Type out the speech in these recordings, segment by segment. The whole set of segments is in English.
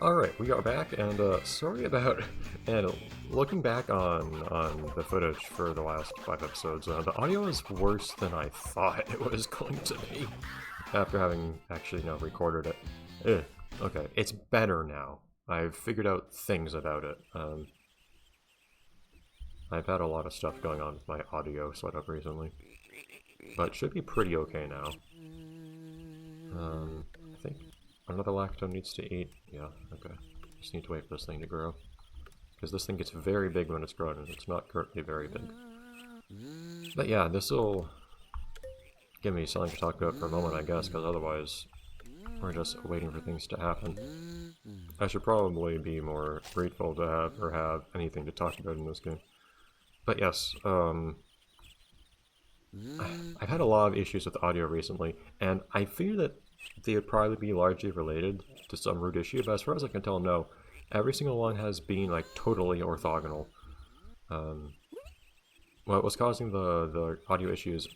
Alright, we are back, and sorry about... And looking back on the footage for the last 5 episodes, the audio is worse than I thought it was going to be, after having actually now recorded it. Okay, it's better now. I've figured out things about it. I've had a lot of stuff going on with my audio setup recently, but it should be pretty okay now. I think another lactone needs to eat. Yeah, okay. Just need to wait for this thing to grow. Because this thing gets very big when it's grown, and it's not currently very big. But yeah, this'll give me something to talk about for a moment, I guess, because otherwise we're just waiting for things to happen. I should probably be more grateful to have anything to talk about in this game. But yes, I've had a lot of issues with audio recently, and I fear that they would probably be largely related to some root issue, but as far as I can tell, no. Every single one has been, like, totally orthogonal. What was causing the audio issues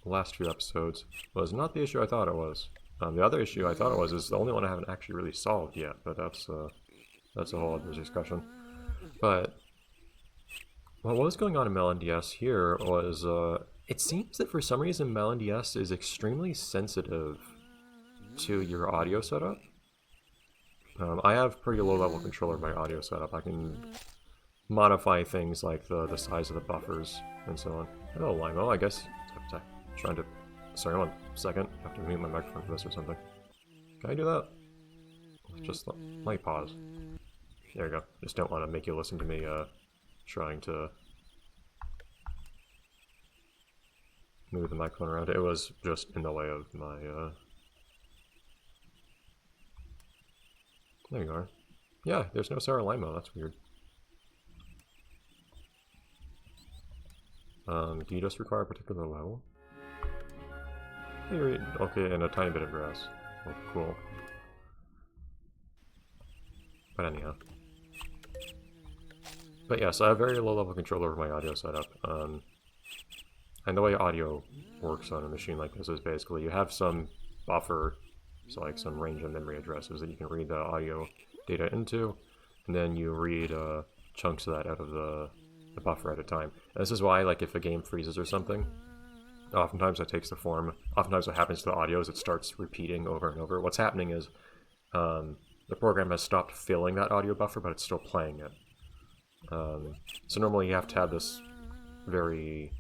the last few episodes was not the issue I thought it was. The other issue I thought it was is the only one I haven't actually really solved yet, but that's a whole other discussion. But what was going on in MeloNDS here was, it seems that for some reason MeloNDS is extremely sensitive to your audio setup. I have pretty low level control of my audio setup. I can modify things like the size of the buffers and so on. Hello, Limo, I guess. I'm trying to... Sorry, one second. I have to mute my microphone for this or something. Can I do that? Just let me pause. There we go. Just don't want to make you listen to me trying to move the microphone around. It was just in the way of my... There you are. Yeah, there's no Sarah Limo, that's weird. Do you just require a particular level? Okay, and a tiny bit of grass. Oh, cool. But anyhow. But yes, I have very low level control over my audio setup. And the way audio works on a machine like this is basically you have some buffer, so like some range of memory addresses that you can read the audio data into, and then you read chunks of that out of the buffer at a time. And this is why, like, if a game freezes or something, oftentimes that takes the form. Oftentimes what happens to the audio is it starts repeating over and over. What's happening is the program has stopped filling that audio buffer, but it's still playing it. So normally you have to have this very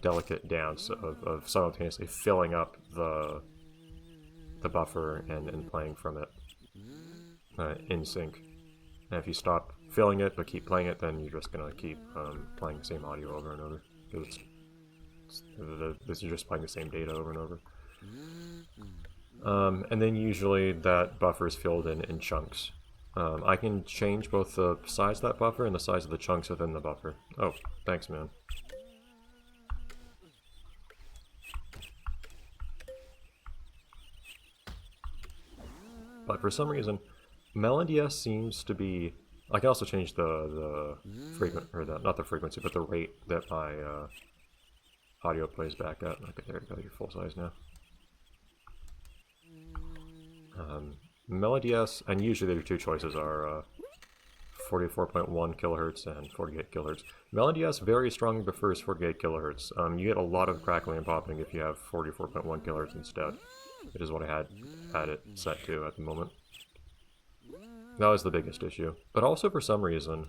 delicate dance of simultaneously filling up the buffer and playing from it in sync. And if you stop filling it but keep playing it, then you're just gonna keep playing the same audio over and over. Because you're just playing the same data over and over. And then usually that buffer is filled in chunks. I can change both the size of that buffer and the size of the chunks within the buffer. Oh, thanks, man. But for some reason, MeloNDS seems to be... I can also change the not the frequency, but the rate that my audio plays back at. Okay, there you go, you're full size now. MeloNDS, and usually their two choices are 44.1 kilohertz and 48 kilohertz. MeloNDS very strongly prefers 48 kilohertz. You get a lot of crackling and popping if you have 44.1 kilohertz instead, which is what I had it set to at the moment. That was the biggest issue. But also for some reason,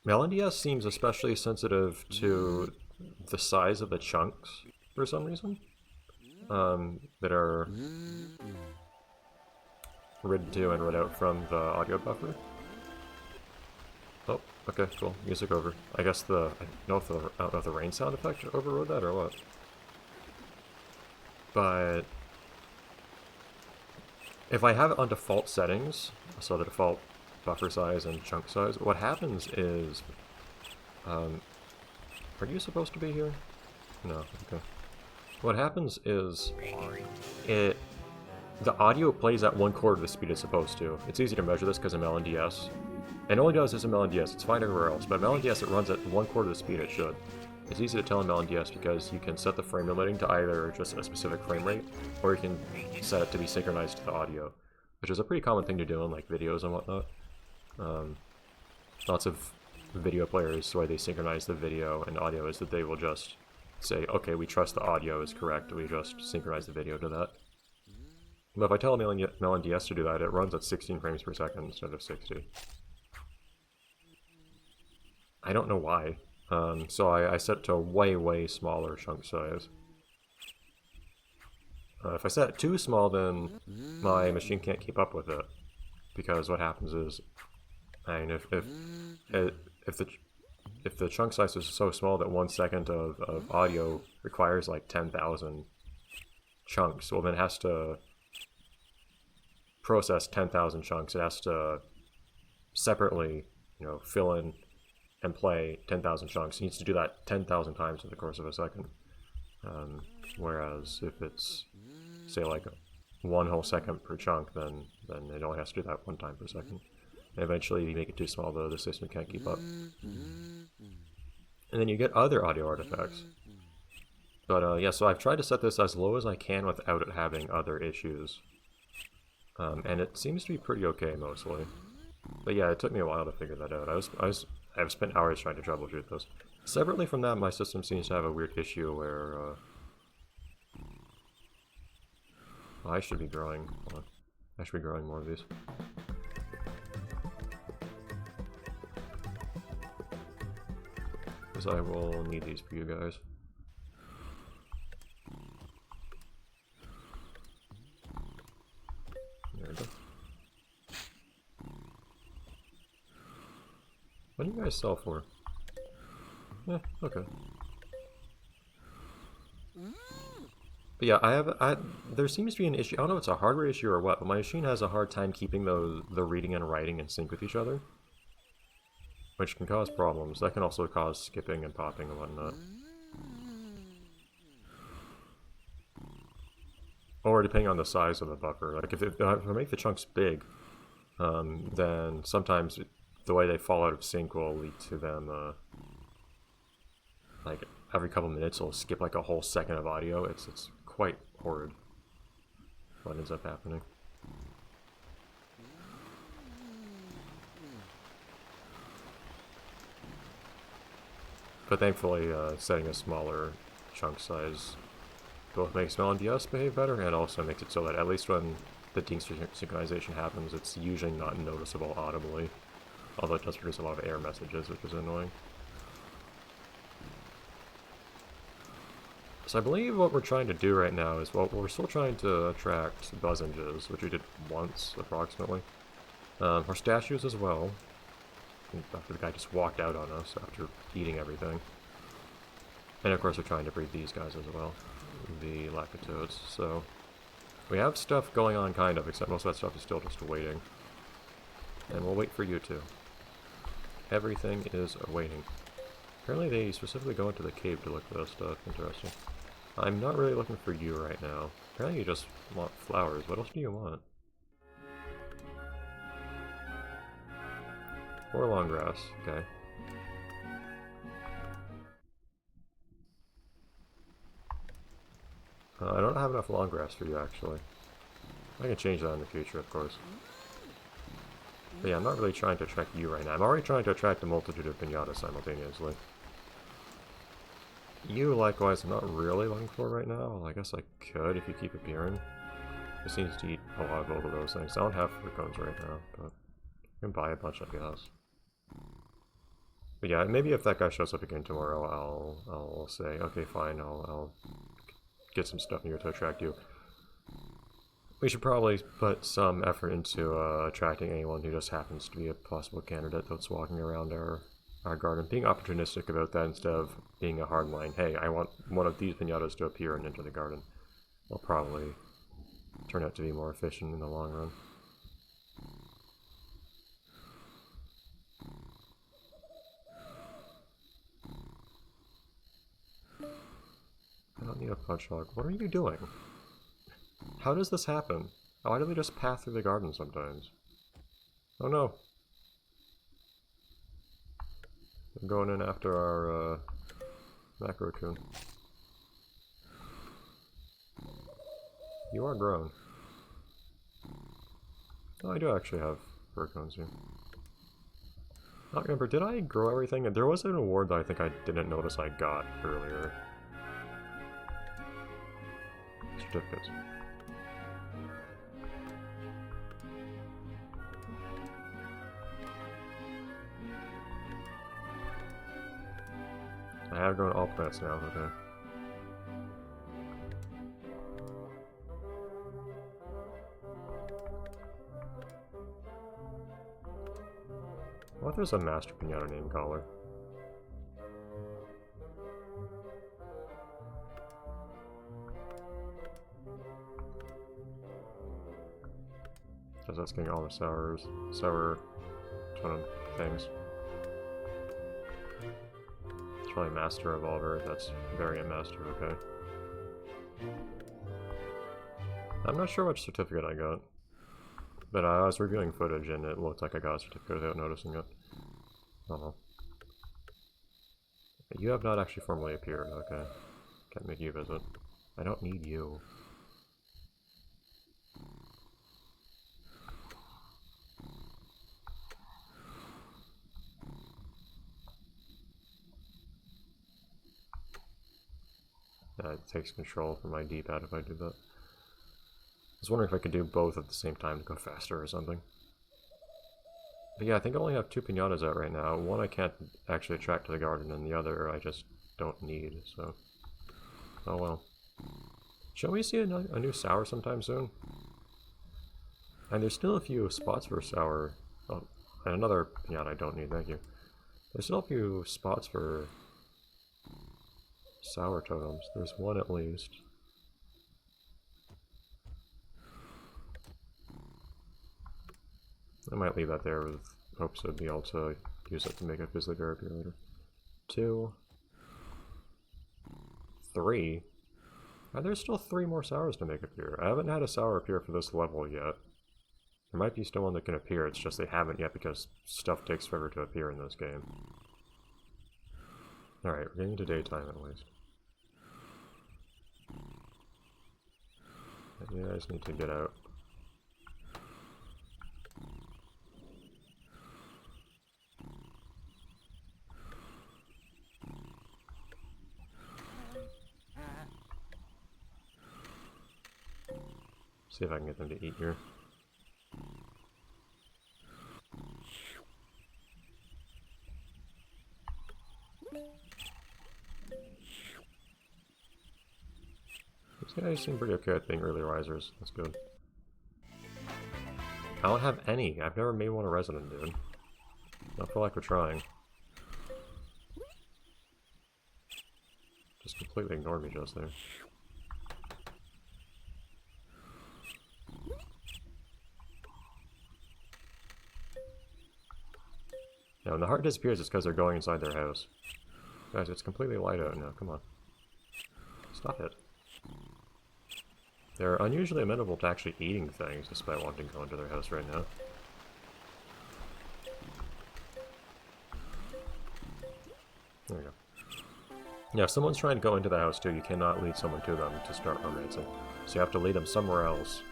MeloNDS seems especially sensitive to the size of the chunks for some reason that are read to and read out from the audio buffer. Oh, okay, cool. Music over. I guess I don't know if the rain sound effect overrode that or what. But if I have it on default settings, so the default buffer size and chunk size, what happens is... are you supposed to be here? No, okay. What happens is the audio plays at 1/4 of the speed it's supposed to. It's easy to measure this because of MeloNDS. It only does this in MeloNDS, it's fine everywhere else, but MeloNDS it runs at 1/4 of the speed it should. It's easy to tell in LNDS because you can set the frame limiting to either just a specific frame rate, or you can set it to be synchronized to the audio, which is a pretty common thing to do in like videos and whatnot. Lots of video players, the way they synchronize the video and audio is that they will just say, okay, we trust the audio is correct, we just synchronize the video to that. But if I tell LNDS to do that, it runs at 16 frames per second instead of 60. I don't know why. So I set it to a way smaller chunk size. If I set it too small, then my machine can't keep up with it, because what happens is, I mean, if the chunk size is so small that 1 second of audio requires like 10,000 chunks, well then it has to process 10,000 chunks. It has to separately, you know, fill in and play 10,000 chunks. It needs to do that 10,000 times in the course of a second. Whereas if it's, say, like 1 whole second per chunk, then it only has to do that 1 time per second. And eventually, if you make it too small, though, the system can't keep up. And then you get other audio artifacts. But yeah, so I've tried to set this as low as I can without it having other issues. And it seems to be pretty okay mostly. But yeah, it took me a while to figure that out. I've spent hours trying to troubleshoot this. Separately from that, my system seems to have a weird issue where I should be growing. Hold on. I should be growing more of these. Because I will need these for you guys. There we go. What do you guys sell for? Yeah, okay. But yeah, there seems to be an issue. I don't know if it's a hardware issue or what, but my machine has a hard time keeping the reading and writing in sync with each other, which can cause problems. That can also cause skipping and popping and whatnot. Or depending on the size of the buffer. Like if I make the chunks big, then sometimes the way they fall out of sync will lead to them, like every couple minutes it'll skip like a whole second of audio. It's quite horrid what ends up happening. But thankfully, setting a smaller chunk size both makes LNDS behave better and also makes it so that at least when the desynchronization happens, it's usually not noticeable audibly. Although it does produce a lot of error messages, which is annoying. So I believe what we're trying to do right now is, well, we're still trying to attract buzzinges, which we did once, approximately. Pistachios as well. After the guy just walked out on us after eating everything. And of course we're trying to breed these guys as well, the lactotoads. So we have stuff going on kind of, except most of that stuff is still just waiting. And we'll wait for you too. Everything is waiting. Apparently they specifically go into the cave to look for this stuff. Interesting. I'm not really looking for you right now. Apparently you just want flowers. What else do you want? 4 long grass. Okay. I don't have enough long grass for you, actually. I can change that in the future, of course. But yeah, I'm not really trying to attract you right now. I'm already trying to attract a multitude of piñatas simultaneously. You, likewise, I'm not really looking for right now. Well, I guess I could if you keep appearing. It seems to eat a lot of both of those things. I don't have fruit cones right now, but I can buy a bunch, I guess. But yeah, maybe if that guy shows up again tomorrow, I'll say, okay, fine, I'll get some stuff in here to attract you. We should probably put some effort into attracting anyone who just happens to be a possible candidate that's walking around our garden. Being opportunistic about that instead of being a hardline, hey, I want one of these piñatas to appear and enter the garden. Will probably turn out to be more efficient in the long run. I don't need a punch log. What are you doing? How does this happen? Why do they just path through the garden sometimes? Oh no. I'm going in after our Macro-kun. You are grown. Oh, I do actually have fur cones here. I don't remember, did I grow everything? There was an award that I think I didn't notice I got earlier. Certificates. I have grown all plants now, okay. What if there's a Master Piñata name caller? Because that's getting all the sour ton of things. It's probably Master Evolver, that's Variant Master, okay. I'm not sure which certificate I got. But I was reviewing footage and it looked like I got a certificate without noticing it. Oh. You have not actually formally appeared, okay. Can't make you visit. I don't need you. Yeah, it takes control from my D-pad if I do that. I was wondering if I could do both at the same time to go faster or something. But yeah, I think I only have 2 piñatas out right now. One I can't actually attract to the garden, and the other I just don't need, so... Oh well. Shall we see a new sour sometime soon? And there's still a few spots for sour... Oh, and another piñata I don't need, thank you. There's still a few spots for... sour totems. There's one at least. I might leave that there with hopes of being able to use it to make a Fizzly Bear appear later. 2. 3. And there's still 3 more sours to make appear. I haven't had a sour appear for this level yet. There might be still one that can appear, it's just they haven't yet because stuff takes forever to appear in this game. Alright, we're getting into daytime at least. You guys need to get out. See if I can get them to eat here. These guys seem pretty okay at being early risers. That's good. I don't have any. I've never made one a resident, dude. I feel like we're trying. Just completely ignored me just there. Yeah, when the heart disappears, it's because they're going inside their house. Guys, it's completely light out now. Come on. Stop it. They're unusually amenable to actually eating things, despite wanting to go into their house right now. There we go. Yeah, if someone's trying to go into the house too, you cannot lead someone to them to start romancing. So you have to lead them somewhere else,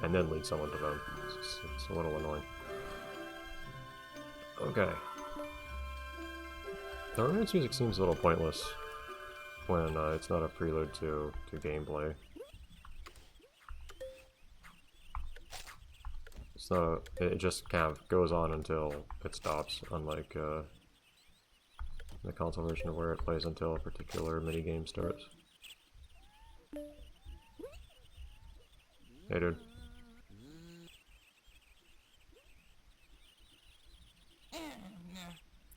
and then lead someone to them. It's a little annoying. Okay. The romance music seems a little pointless when it's not a prelude to gameplay. It's not it just kind of goes on until it stops, unlike the console version of where it plays until a particular minigame starts. Hey dude.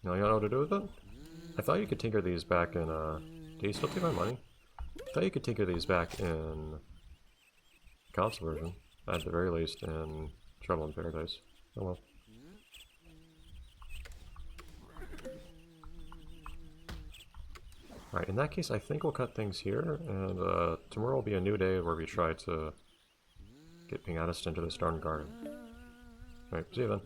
No, you don't know what to do with it? I thought you could tinker these back in, do you still take my money? I thought you could tinker these back in console version, at the very least in Trouble in Paradise. Oh well. Alright, in that case I think we'll cut things here, and tomorrow will be a new day where we try to get Piñatas into this darn garden. Alright, see you then.